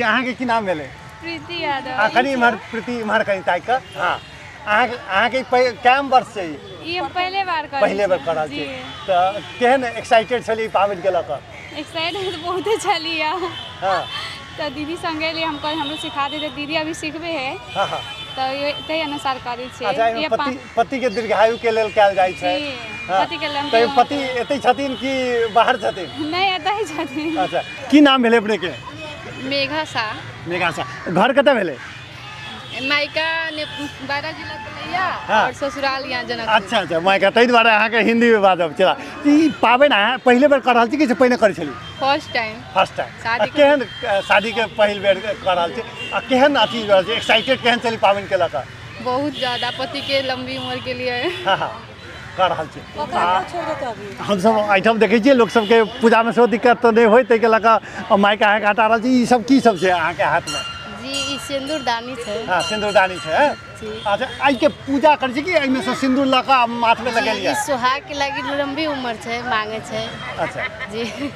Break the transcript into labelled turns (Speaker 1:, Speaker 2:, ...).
Speaker 1: अहाँ के की नाम भेले?
Speaker 2: प्रीति यादव।
Speaker 1: कनी इमहर प्रीति इमहर कनी ताकि का हां अहाँ के काम वर्ष छै
Speaker 2: ये पहले बार कर
Speaker 1: रहल छी त केहन एक्साइटेड छली पाबनि के लक?
Speaker 2: एक्साइटेड तो बहुते छली
Speaker 1: हां
Speaker 2: तो दीदी संगे लिए हमको हमरो सिखा देते दीदी अभी सीखबे है।
Speaker 1: हां हां
Speaker 2: तो ये तै अनुसार करै छै।
Speaker 1: अच्छा ये पति के दीर्घायु के लेल कैल जाइ छै।
Speaker 2: पति के लंबे
Speaker 1: तो पति एतै छथिन कि बाहर छथिन?
Speaker 2: नहीं एतै छथिन।
Speaker 1: अच्छा की नाम भेले अपने के?
Speaker 2: मेघा सा।
Speaker 1: मेघा सा। घर कतऽ भेले?
Speaker 2: मायका ने 12 जिला कलैया और ससुराल यहाँ जनकपुर।
Speaker 1: अच्छा अच्छा मायका तै द्वारा अहाँ के हिंदी में बाजब चला। ई पाबनि अहाँ पहले बेर कर रहल छी कि पहिने करै छली?
Speaker 2: First time. शादी
Speaker 1: केहन शादी के पहिल बेर कर रहल छी आ केहन अथी रहल छी एक्साइटेड केहन चली पाबनि के लक?
Speaker 2: बहुत ज्यादा पति के लंबी उम्र के लिए।
Speaker 1: हां हां कर रहल छी। हम सब आइटम देखै छियै लोग सबके पूजा में सेहो दिक्कत तो नहीं होय तै के लक मायका अहाँ के हटा रहल छी। ई सब की सब छै अहाँ के हाथ में?
Speaker 2: जी ई सिंदूरदानी छै।
Speaker 1: हां सिंदूरदानी छै।
Speaker 2: जी
Speaker 1: अच्छा आई के पूजा कर छी कि एहि में से सिंदूर लका माथ में लगेलिया?
Speaker 2: सुहाग के लागि लंबी उम्र छै मांगे छै।
Speaker 1: अच्छा
Speaker 2: जी